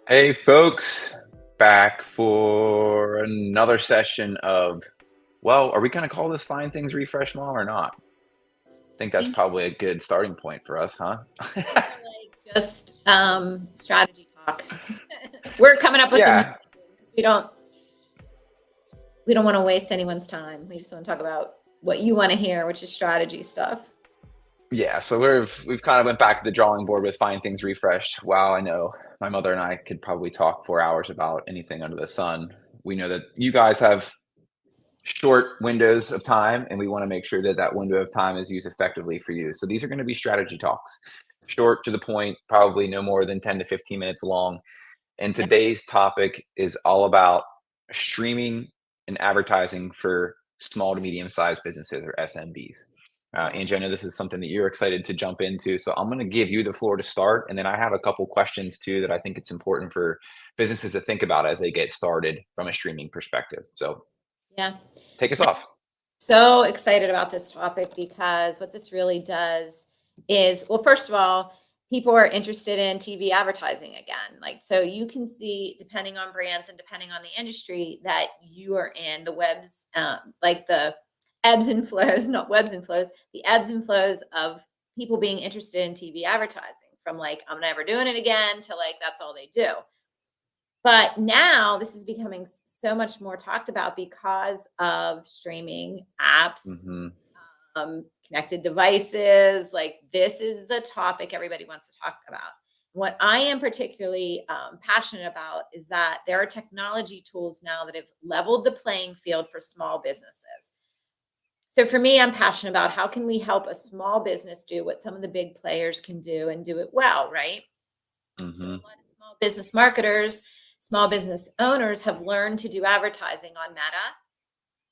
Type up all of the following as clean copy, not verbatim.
Hey, folks, back for another session of, well, are we going to call this Find Things Refresh Mom or not? I think that's Think probably a good starting point for us, huh? more like just strategy talk. We're coming up with a new Yeah, because we don't want to waste anyone's time. We just want to talk about what you want to hear, which is strategy stuff. yeah. So we've kind of went back to the drawing board with Find Things Refreshed. Wow, I know my mother and I could probably talk for hours about anything under the sun. We know that you guys have short windows of time, and we want to make sure that that window of time is used effectively for you. So these are going to be strategy talks, short to the point, probably no more than 10 to 15 minutes long. And Yeah. today's topic is all about streaming and advertising for small to medium sized businesses or SMBs. Yeah. Angie, I know this is something that you're excited to jump into. So I'm going to give you the floor to start. And then I have a couple questions too that I think it's important for businesses to think about as they get started from a streaming perspective. So Yeah. take us off. So excited about this topic because what this really does is, well, first of all, people are interested in TV advertising again. Like, so you can see, depending on brands and depending on the industry that you are in, the webs, like the ebbs and flows, not webs and flows, the ebbs and flows of people being interested in TV advertising from like, I'm never doing it again to like, that's all they do. But now this is becoming so much more talked about because of streaming apps, Hmm. connected devices. Like, this is the topic everybody wants to talk about. What I am particularly passionate about is that there are technology tools now that have leveled the playing field for small businesses. So for me, I'm passionate about how can we help a small business do what some of the big players can do and do it well, right? So Hmm. a lot of small business marketers, small business owners have learned to do advertising on Meta.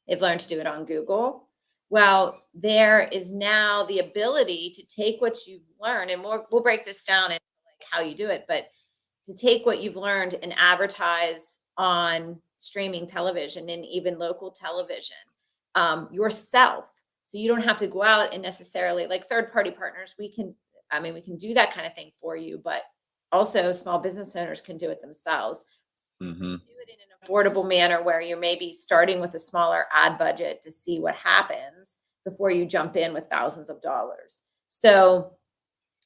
They've learned to do it on Google. Well, there is now the ability to take what you've learned, and we'll break this down into like how you do it, but to take what you've learned and advertise on streaming television and even local television yourself. So you don't have to go out and necessarily like third party partners. We can do that kind of thing for you, but also small business owners can do it themselves. Hmm. Do it in an affordable manner where you're maybe starting with a smaller ad budget to see what happens before you jump in with thousands of dollars. So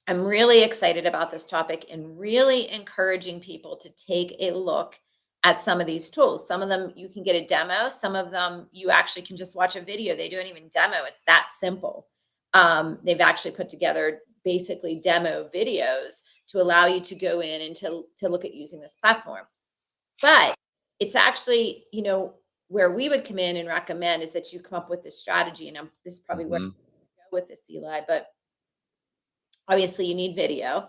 I'm really excited about this topic and really encouraging people to take a look at some of these tools. Some of them you can get a demo, some of them you actually can just watch a video. They don't even demo, it's that simple. They've actually put together basically demo videos to allow you to go in and to look at using this platform. But it's actually, where we would come in and recommend is that you come up with this strategy. And this is probably where Hmm. I go with this, Eli, but obviously you need video.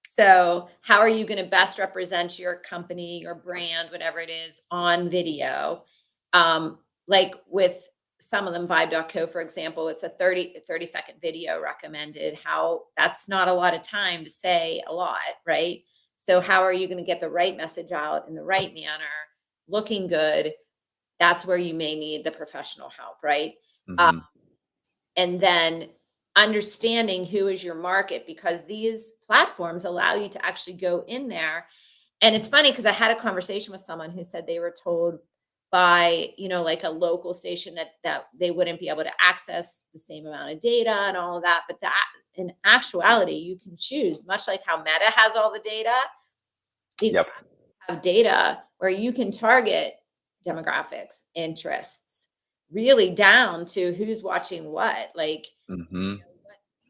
So, how are you going to best represent your company, your brand, whatever it is, on video? Like with some of them, Vibe.co, for example, it's a 30-second video recommended. How that's not a lot of time to say a lot, right? So, how are you going to get the right message out in the right manner, looking good? That's where you may need the professional help, right? Uh, Hmm. and then understanding who is your market because these platforms allow you to actually go in there. And it's funny because I had a conversation with someone who said they were told by, like a local station that they wouldn't be able to access the same amount of data and all of that, but that in actuality you can choose, much like how Meta has all the data. These Yep. have data where you can target demographics, interests, really down to who's watching what. Like, Hmm.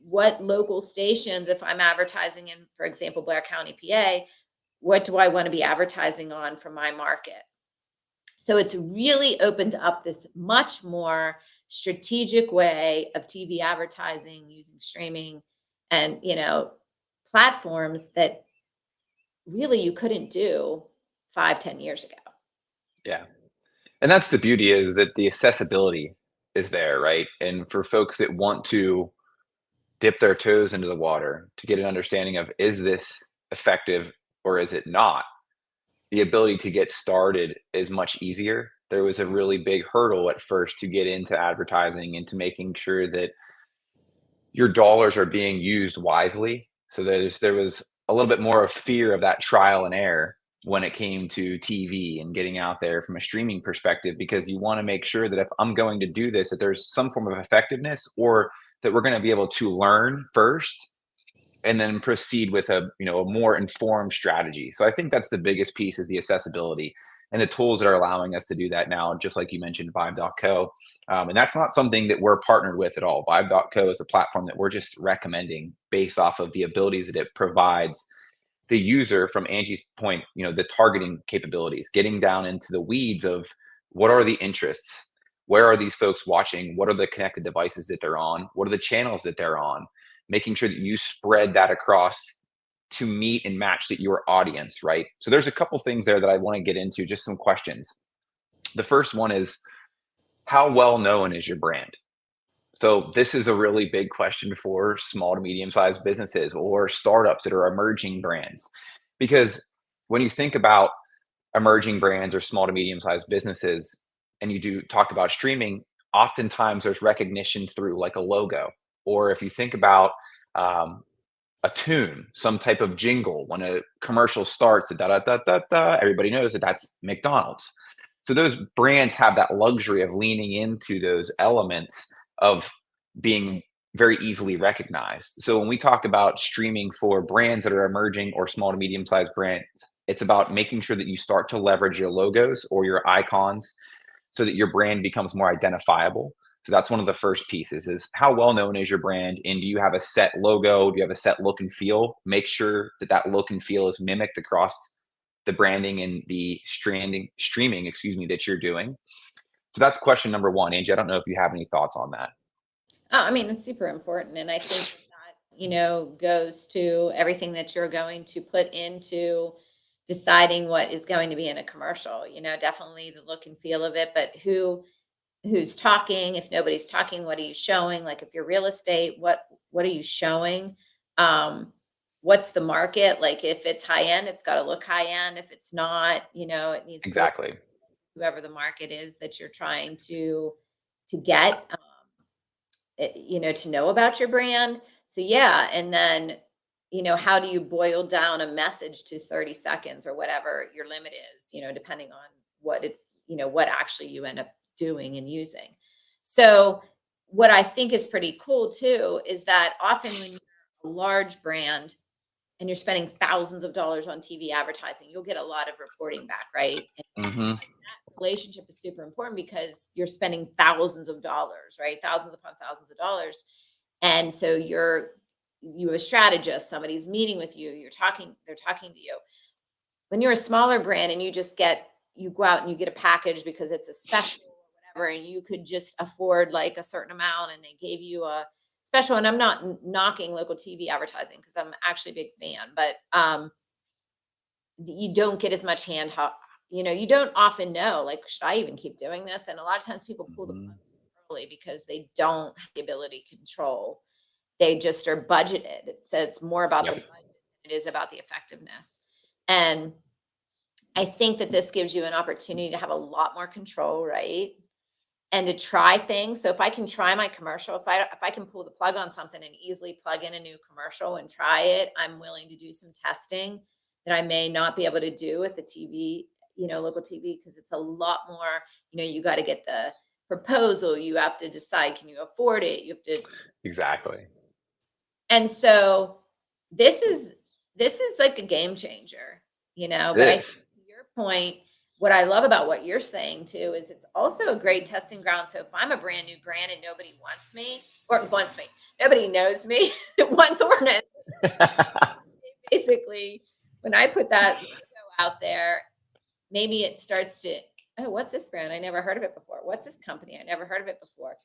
what local stations, if I'm advertising in, for example, Blair County, PA, what do I want to be advertising on for my market? So it's really opened up this much more strategic way of TV advertising using streaming and, platforms that really you couldn't do 5, 10 years ago. Yeah. And that's the beauty is that the accessibility is there, right? And for folks that want to dip their toes into the water to get an understanding of is this effective or is it not, the ability to get started is much easier. There was a really big hurdle at first to get into advertising and to making sure that your dollars are being used wisely. So there was a little bit more of fear of that trial and error. when it came to TV and getting out there from a streaming perspective, because you want to make sure that if I'm going to do this, that there's some form of effectiveness, or that we're going to be able to learn first and then proceed with a, a more informed strategy. So I think that's the biggest piece, is the accessibility and the tools that are allowing us to do that now, just like you mentioned, Vibe.co. And that's not something that we're partnered with at all. Vibe.co is a platform that we're just recommending based off of the abilities that it provides the user. From Angie's point, the targeting capabilities, getting down into the weeds of what are the interests, where are these folks watching, what are the connected devices that they're on, what are the channels that they're on, making sure that you spread that across to meet and match that your audience, right? So there's a couple things there that I want to get into, just some questions. The first one is, how well known is your brand? So this is a really big question for small to medium sized businesses or startups that are emerging brands. Because when you think about emerging brands or small to medium sized businesses, and you do talk about streaming, oftentimes there's recognition through like a logo. Or if you think about um, a tune, some type of jingle, when a commercial starts, da da da da da, everybody knows that that's McDonald's. So those brands have that luxury of leaning into those elements of being very easily recognized. So when we talk about streaming for brands that are emerging or small to medium sized brands, it's about making sure that you start to leverage your logos or your icons so that your brand becomes more identifiable. So that's one of the first pieces, is how well known is your brand, and do you have a set logo? Do you have a set look and feel? Make sure that that look and feel is mimicked across the branding and the streaming, excuse me, that you're doing. So that's question number one. Angie, I don't know if you have any thoughts on that. I mean, it's super important. And I think that, goes to everything that you're going to put into deciding what is going to be in a commercial, definitely the look and feel of it, but who's talking, if nobody's talking, what are you showing? Like if you're real estate, what are you showing? What's the market? Like if it's high end, it's got to look high end. If it's not, it needs to look Exactly. whoever the market is that you're trying to get. To know about your brand. So yeah, and then, how do you boil down a message to 30 seconds or whatever your limit is, depending on what actually you end up doing and using. So what I think is pretty cool too is that often when you're a large brand and you're spending thousands of dollars on TV advertising, you'll get a lot of reporting back, right? Hmm. Relationship is super important because you're spending thousands of dollars, right? Thousands upon thousands of dollars. And so you a strategist, somebody's meeting with you, they're talking to you. When you're a smaller brand and you go out and you get a package because it's a special or whatever, and you could just afford like a certain amount and they gave you a special. And I'm not knocking local TV advertising because I'm actually a big fan, but you don't get as much you don't often know, like, should I even keep doing this? And a lot of times people pull the plug Hmm. too early because they don't have the ability to control. They just are budgeted. So it's more about the Yep. budget than it is about the effectiveness. And I think that this gives you an opportunity to have a lot more control, right? And to try things. So if I can try my commercial, if I can pull the plug on something and easily plug in a new commercial and try it, I'm willing to do some testing that I may not be able to do with the TV, local TV, because it's a lot more, you got to get the proposal, you have to decide, can you afford it? You have to. Exactly. And so this is like a game changer, It but I think is. to your point, what I love about what you're saying too is it's also a great testing ground. So if I'm a brand new brand and nobody wants me, nobody knows me, wants or knows, basically, when I put that logo out there, maybe it starts to, oh, what's this brand? I never heard of it before. What's this company? I never heard of it before.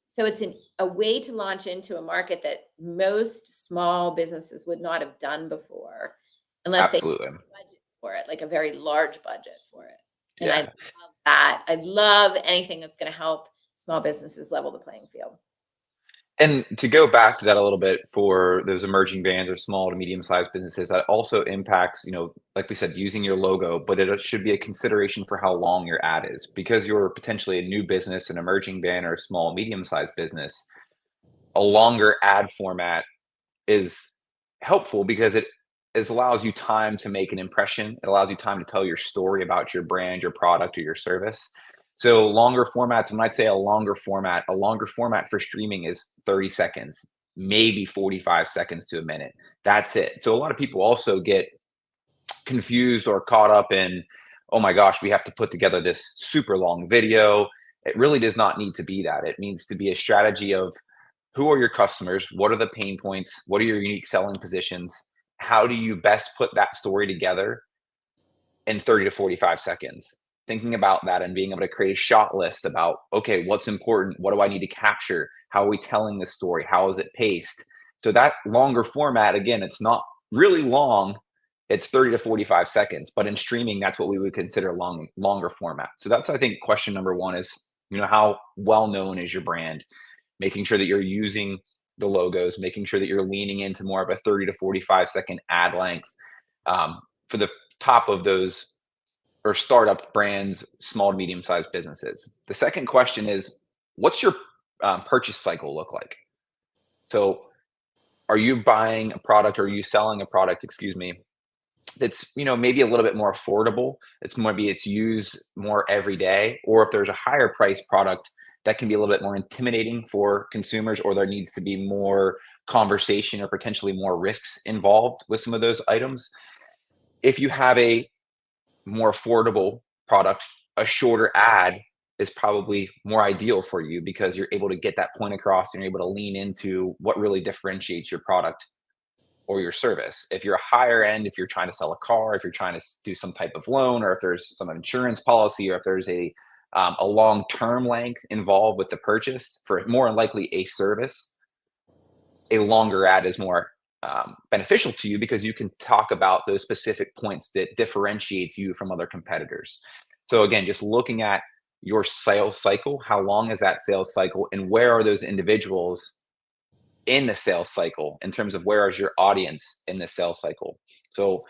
So it's a way to launch into a market that most small businesses would not have done before unless they had Absolutely. a budget for it, like a very large budget for it. And I Yeah. love that. I love anything that's going to help small businesses level the playing field. And to go back to that a little bit, for those emerging brands or small to medium sized businesses, that also impacts, like we said, using your logo, but it should be a consideration for how long your ad is, because you're potentially a new business, an emerging brand, or a small, medium sized business. A longer ad format is helpful because it is allows you time to make an impression. It allows you time to tell your story about your brand, your product, or your service. So longer formats, when I say a longer format for streaming is 30 seconds, maybe 45 seconds to a minute. That's it. So a lot of people also get confused or caught up in, oh my gosh, we have to put together this super long video. It really does not need to be that. It needs to be a strategy of who are your customers? What are the pain points? What are your unique selling positions? How do you best put that story together in 30 to 45 seconds? Thinking about that and being able to create a shot list about, okay, what's important? What do I need to capture? How are we telling this story? How is it paced? So that longer format, again, it's not really long. It's 30 to 45 seconds, but in streaming, that's what we would consider longer format. So that's, I think, question number one is, how well known is your brand? Making sure that you're using the logos, making sure that you're leaning into more of a 30 to 45-second ad length for the top of those or startup brands, small to medium sized businesses. The second question is, what's your purchase cycle look like? So, are you buying a product or are you selling a product, excuse me, that's maybe a little bit more affordable, it's used more every day, or if there's a higher price product that can be a little bit more intimidating for consumers, or there needs to be more conversation or potentially more risks involved with some of those items. If you have a more affordable product, a shorter ad is probably more ideal for you because you're able to get that point across and you're able to lean into what really differentiates your product or your service. If you're a higher end, if you're trying to sell a car, if you're trying to do some type of loan, or if there's some insurance policy, or if there's a long term length involved with the purchase for more than likely a service, a longer ad is more beneficial to you because you can talk about those specific points that differentiates you from other competitors. So again, just looking at your sales cycle, how long is that sales cycle, and where are those individuals in the sales cycle in terms of where is your audience in the sales cycle. So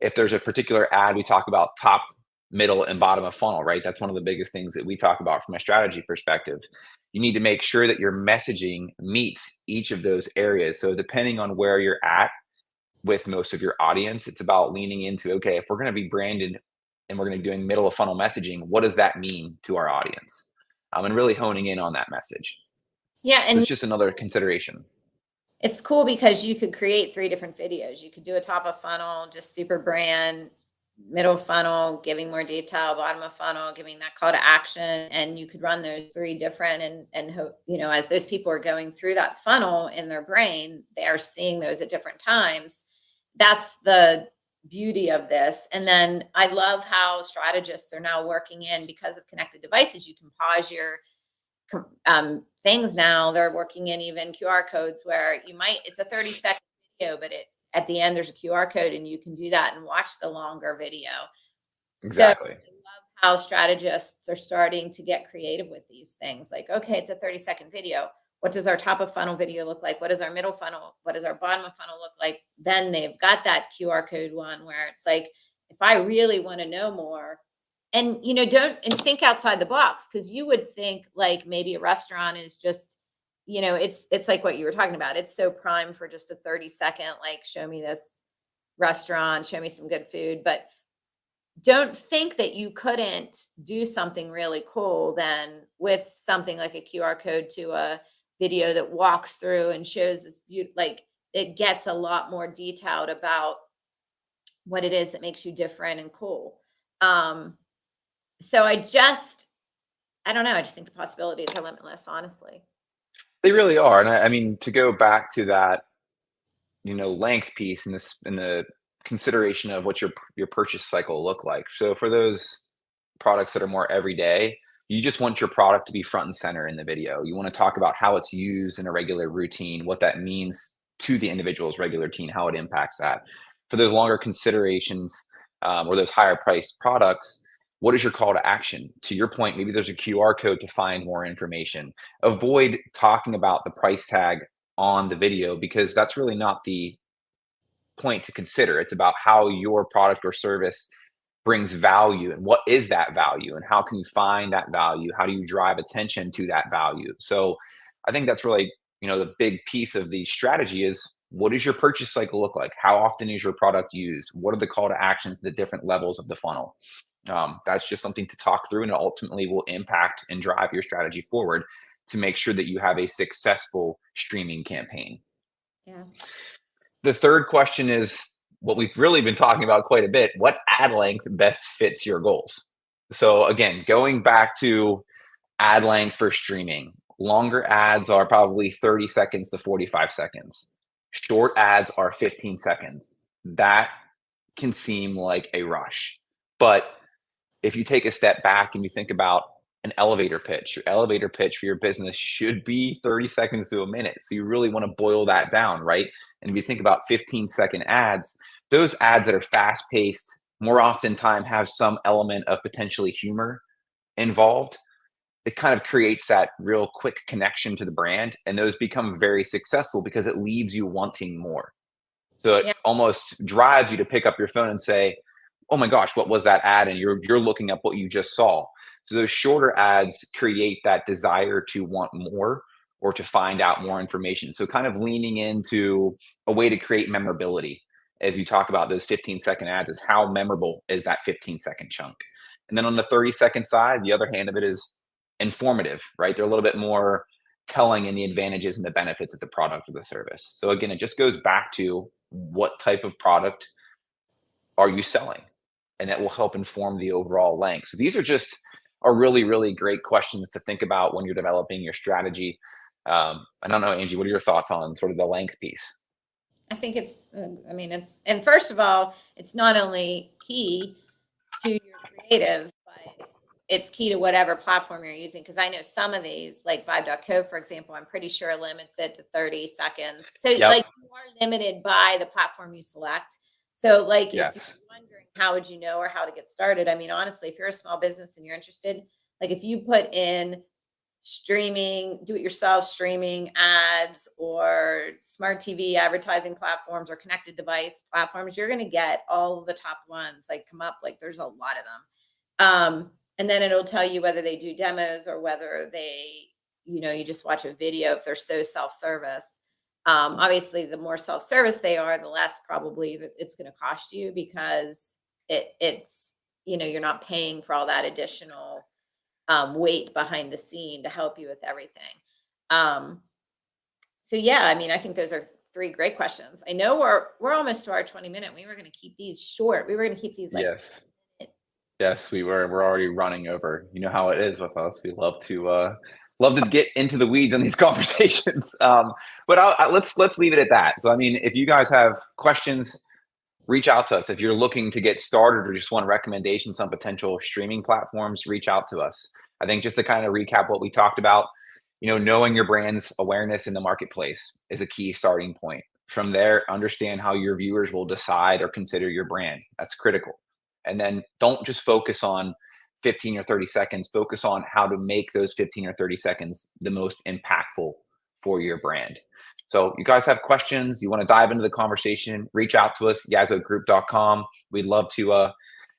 if there's a particular ad, we talk about top, middle, and bottom of funnel, right? That's one of the biggest things that we talk about from a strategy perspective. You need to make sure that your messaging meets each of those areas. So depending on where you're at with most of your audience, it's about leaning into, okay, if we're going to be branded and we're going to be doing middle of funnel messaging, what does that mean to our audience? And really honing in on that message. Yeah, So and it's just another consideration. it's cool because you could create 3 different videos. You could do a top of funnel, just super brand, middle funnel, giving more detail, bottom of funnel, giving that call to action. And you could run those 3 different and hope, as those people are going through that funnel in their brain, they are seeing those at different times. That's the beauty of this. And then I love how strategists are now working in, because of connected devices, you can pause your things now. They're working in even QR codes where it's a 30-second video, but at the end there's a QR code and you can do that and watch the longer video. So I Exactly. love how strategists are starting to get creative with these things. Like, okay, it's a 30-second video. What does our top of funnel video look like? What does our middle funnel? What does our bottom of funnel look like? Then they've got that QR code one where it's like, if I really want to know more, and don't think outside the box, because you would think like maybe a restaurant is just, it's like what you were talking about. It's so prime for just a 30-second, like, show me this restaurant, show me some good food. But don't think that you couldn't do something really cool then with something like a QR code to a video that walks through and shows this beauty. Like, it gets a lot more detailed about what it is that makes you different and cool. So I don't know. I just think the possibilities are limitless, honestly. They really are. And I mean, to go back to that, length piece in the consideration of what your purchase cycle look like. So for those products that are more everyday, you just want your product to be front and center in the video. You want to talk about how it's used in a regular routine, what that means to the individual's regular routine, how it impacts that. For those longer considerations, or those higher priced products, what is your call to action? To your point, maybe there's a QR code to find more information. Avoid talking about the price tag on the video because that's really not the point to consider. It's about how your product or service brings value and what is that value and how can you find that value? How do you drive attention to that value? So I think that's really, the big piece of the strategy is What does your purchase cycle look like? How often is your product used? What are the call to actions, the different levels of the funnel? That's just something to talk through, and it ultimately will impact and drive your strategy forward to make sure that you have a successful streaming campaign. Yeah. The third question is what we've really been talking about quite a bit. What ad length best fits your goals? So, again, going back to ad length for streaming, longer ads are probably 30 seconds to 45 seconds. Short ads are 15 seconds. That can seem like a rush. But if you take a step back and you think about an elevator pitch, your elevator pitch for your business should be 30 seconds to a minute. So you really want to boil that down, right? And if you think about 15-second ads, those ads that are fast paced more often time have some element of potentially humor involved. It kind of creates that real quick connection to the brand. And those become very successful because it leaves you wanting more. So it Yeah. almost drives you to pick up your phone and say, "Oh my gosh, what was that ad?" And you're looking up what you just saw. So those shorter ads create that desire to want more or to find out more information. So kind of leaning into a way to create memorability as you talk about those 15-second ads is how memorable is that 15-second chunk. And then on the 30-second side, the other hand of it is informative, right? They're a little bit more telling in the advantages and the benefits of the product or the service. So again, it just goes back to what type of product are you selling? And that will help inform the overall length. So these are really, really great questions to think about when you're developing your strategy. I don't know, Angie, what are your thoughts on sort of the length piece? I think I mean, and first of all, it's not only key to your creative, but it's key to whatever platform you're using. Cause I know some of these, like Vibe.co, for example, I'm pretty sure limits it to 30 seconds. So Yep. like you are limited by the platform you select. So like if you're Yes. wondering how would you know or how to get started, I mean, honestly, if you're a small business and you're interested, like if you put in streaming, do it yourself streaming ads or smart TV advertising platforms or connected device platforms, you're going to get all of the top ones like come up. Like there's a lot of them. And then it'll tell you whether they do demos or whether they, you just watch a video if they're so self-service. Obviously, the more self-service they are, the less probably that it's going to cost you because it's, you're not paying for all that additional weight behind the scene to help you with everything. Um, so yeah, I mean, I think those are three great questions. I know we're almost to our 20-minute. We were going to keep these short. We were going to keep these like Yes. Yes, we were. We're already running over. You know how it is with us. We love to get into the weeds on these conversations. But let's leave it at that. So I mean, if you guys have questions, reach out to us. If you're looking to get started or just want recommendations on potential streaming platforms, reach out to us. I think just to kind of recap what we talked about, knowing your brand's awareness in the marketplace is a key starting point. From there, understand how your viewers will decide or consider your brand. That's critical. And then don't just focus on 15 or 30 seconds, focus on how to make those 15 or 30 seconds the most impactful for your brand. So you guys have questions, you want to dive into the conversation, reach out to us, yazogroup.com. We'd love to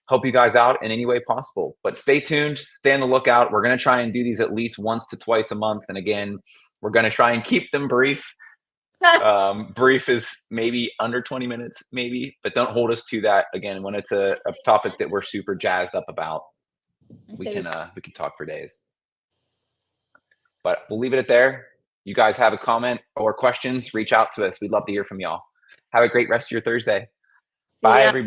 help you guys out in any way possible. But stay tuned, stay on the lookout. We're going to try and do these at least once to twice a month. And again, we're going to try and keep them brief. Brief is maybe under 20 minutes, maybe, but don't hold us to that. Again, when it's a topic that we're super jazzed up about, I we say can talk for days. But we'll leave it at there. You guys have a comment or questions, reach out to us. We'd love to hear from y'all. Have a great rest of your Thursday. see Bye, ya. everybody.